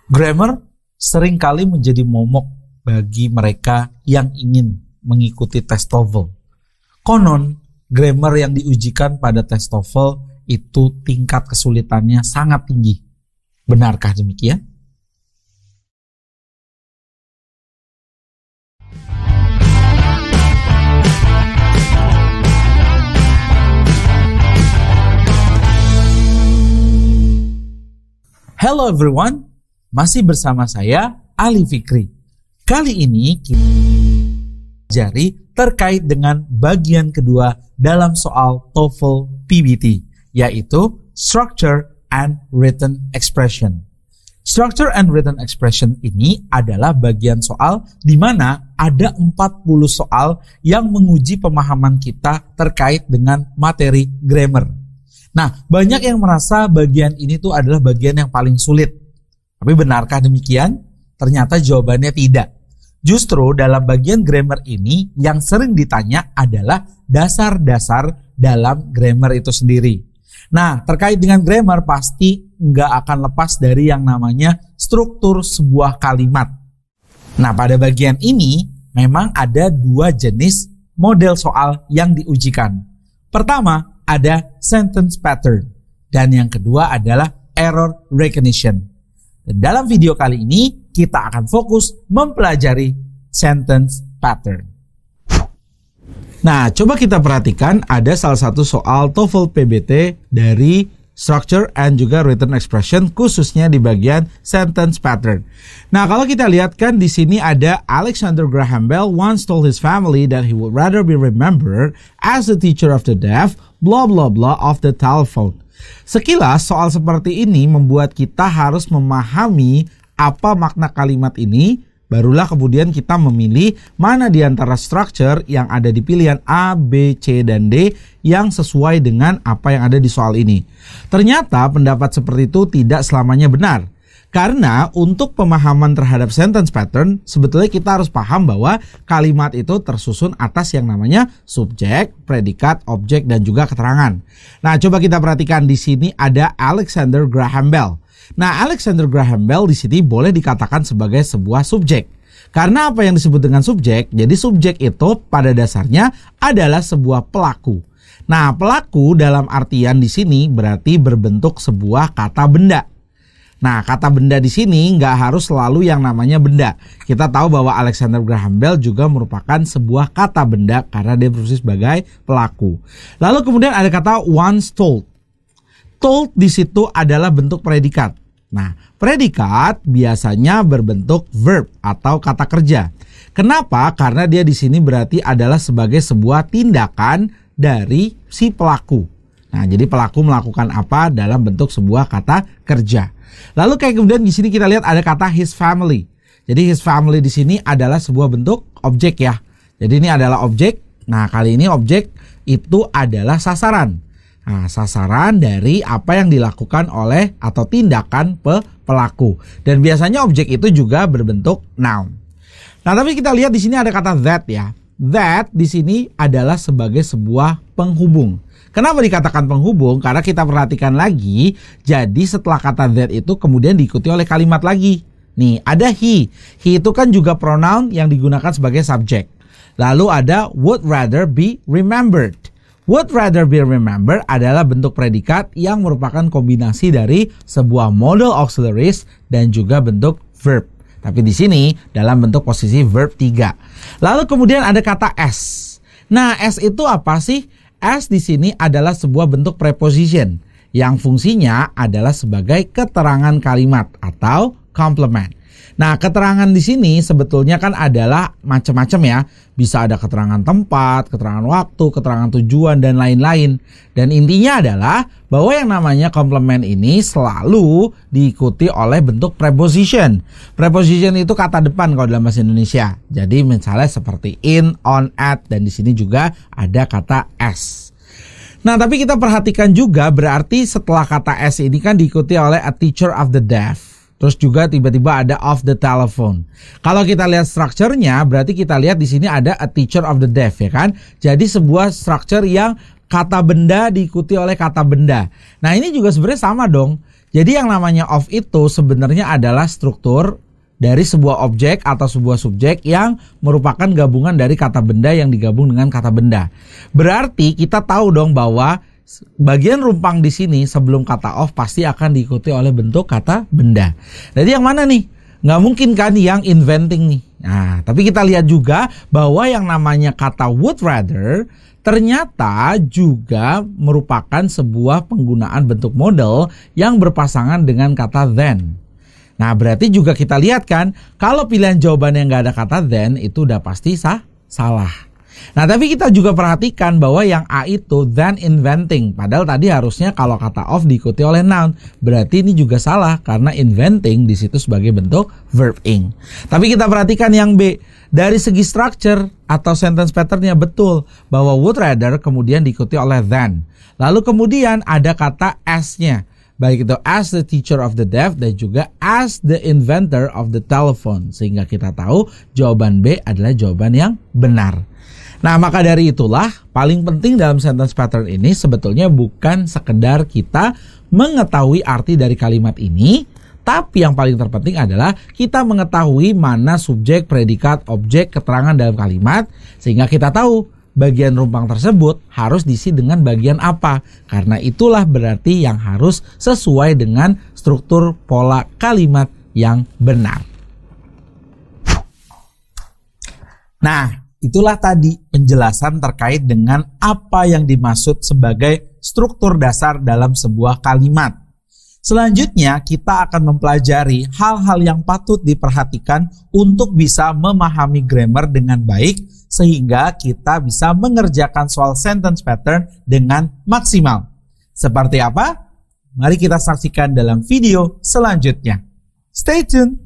Grammar seringkali menjadi momok bagi mereka yang ingin mengikuti tes TOEFL. Konon, grammar yang diujikan pada tes TOEFL itu tingkat kesulitannya sangat tinggi. Benarkah demikian? Hello everyone, masih bersama saya Ali Fikri. Kali ini kita pelajari terkait dengan bagian kedua dalam soal TOEFL PBT, yaitu Structure and Written Expression. Structure and Written Expression ini adalah bagian soal di mana ada 40 soal yang menguji pemahaman kita terkait dengan materi grammar. Nah, banyak yang merasa bagian ini tuh adalah bagian yang paling sulit. Tapi benarkah demikian? Ternyata jawabannya tidak. Justru dalam bagian grammar ini yang sering ditanya adalah dasar-dasar dalam grammar itu sendiri. Nah, terkait dengan grammar pasti nggak akan lepas dari yang namanya struktur sebuah kalimat. Nah, pada bagian ini memang ada dua jenis model soal yang diujikan. Pertama, ada sentence pattern, dan yang kedua adalah error recognition. Dan dalam video kali ini kita akan fokus mempelajari sentence pattern. Nah, coba kita perhatikan ada salah satu soal TOEFL PBT dari structure and juga written expression, khususnya di bagian sentence pattern. Nah, kalau kita lihat kan di sini ada Alexander Graham Bell once told his family that he would rather be remembered as the teacher of the deaf, blah blah blah of the telephone. Sekilas soal seperti ini membuat kita harus memahami apa makna kalimat ini, barulah kemudian kita memilih mana di antara structure yang ada di pilihan A, B, C, dan D yang sesuai dengan apa yang ada di soal ini. Ternyata pendapat seperti itu tidak selamanya benar. Karena untuk pemahaman terhadap sentence pattern, sebetulnya kita harus paham bahwa kalimat itu tersusun atas yang namanya subjek, predikat, objek, dan juga keterangan. Nah, coba kita perhatikan di sini ada Alexander Graham Bell. Nah, Alexander Graham Bell di sini boleh dikatakan sebagai sebuah subjek. Karena apa yang disebut dengan subjek? Jadi subjek itu pada dasarnya adalah sebuah pelaku. Nah, pelaku dalam artian di sini berarti berbentuk sebuah kata benda. Nah, kata benda di sini nggak harus selalu yang namanya benda. Kita tahu bahwa Alexander Graham Bell juga merupakan sebuah kata benda karena dia berfungsi sebagai pelaku. Lalu kemudian ada kata once told. Told di situ adalah bentuk predikat. Nah, predikat biasanya berbentuk verb atau kata kerja. Kenapa? Karena dia di sini berarti adalah sebagai sebuah tindakan dari si pelaku. Nah, jadi pelaku melakukan apa dalam bentuk sebuah kata kerja. Lalu kayak kemudian di sini kita lihat ada kata his family. Jadi his family di sini adalah sebuah bentuk objek ya. Jadi ini adalah objek. Nah, kali ini objek itu adalah sasaran. Nah, sasaran dari apa yang dilakukan oleh atau tindakan pelaku. Dan biasanya objek itu juga berbentuk noun. Nah, tapi kita lihat di sini ada kata that ya. That di sini adalah sebagai sebuah penghubung. Kenapa dikatakan penghubung? Karena kita perhatikan lagi, jadi setelah kata that itu kemudian diikuti oleh kalimat lagi. Nih, ada he. He itu kan juga pronoun yang digunakan sebagai subjek. Lalu ada would rather be remembered. Would rather be remembered adalah bentuk predikat yang merupakan kombinasi dari sebuah modal auxiliaries dan juga bentuk verb. Tapi di sini dalam bentuk posisi verb 3. Lalu kemudian ada kata s. Nah, s itu apa sih? S di sini adalah sebuah bentuk preposition yang fungsinya adalah sebagai keterangan kalimat atau complement. Nah, keterangan di sini sebetulnya kan adalah macam-macam ya. Bisa ada keterangan tempat, keterangan waktu, keterangan tujuan, dan lain-lain. Dan intinya adalah bahwa yang namanya complement ini selalu diikuti oleh bentuk preposition. Preposition itu kata depan kalau dalam bahasa Indonesia. Jadi misalnya seperti in, on, at, dan di sini juga ada kata as. Nah, tapi kita perhatikan juga berarti setelah kata as ini kan diikuti oleh a teacher of the deaf. Terus juga tiba-tiba ada of the telephone. Kalau kita lihat strukturnya, berarti kita lihat di sini ada a teacher of the deaf, ya kan? Jadi sebuah struktur yang kata benda diikuti oleh kata benda. Nah, ini juga sebenarnya sama dong. Jadi yang namanya of itu sebenarnya adalah struktur dari sebuah objek atau sebuah subjek yang merupakan gabungan dari kata benda yang digabung dengan kata benda. Berarti kita tahu dong bahwa bagian rumpang di sini sebelum kata of pasti akan diikuti oleh bentuk kata benda. Jadi yang mana nih? Nggak mungkin kan yang inventing nih. Nah, tapi kita lihat juga bahwa yang namanya kata would rather ternyata juga merupakan sebuah penggunaan bentuk model yang berpasangan dengan kata than. Nah, berarti juga kita lihat kan, kalau pilihan jawaban yang nggak ada kata than itu udah pasti salah. Nah, tapi kita juga perhatikan bahwa yang A itu than inventing. Padahal tadi harusnya kalau kata of diikuti oleh noun. Berarti ini juga salah karena inventing di situ sebagai bentuk verb ing. Tapi kita perhatikan yang B. Dari segi structure atau sentence patternnya betul bahwa would rather kemudian diikuti oleh than. Lalu kemudian ada kata as-nya. Baik itu as the teacher of the deaf dan juga as the inventor of the telephone. Sehingga kita tahu jawaban B adalah jawaban yang benar. Nah, maka dari itulah paling penting dalam sentence pattern ini sebetulnya bukan sekedar kita mengetahui arti dari kalimat ini, tapi yang paling terpenting adalah kita mengetahui mana subjek, predikat, objek, keterangan dalam kalimat sehingga kita tahu bagian rumpang tersebut harus diisi dengan bagian apa. Karena itulah berarti yang harus sesuai dengan struktur pola kalimat yang benar. Nah, itulah tadi penjelasan terkait dengan apa yang dimaksud sebagai struktur dasar dalam sebuah kalimat. Selanjutnya kita akan mempelajari hal-hal yang patut diperhatikan untuk bisa memahami grammar dengan baik sehingga kita bisa mengerjakan soal sentence pattern dengan maksimal. Seperti apa? Mari kita saksikan dalam video selanjutnya. Stay tuned!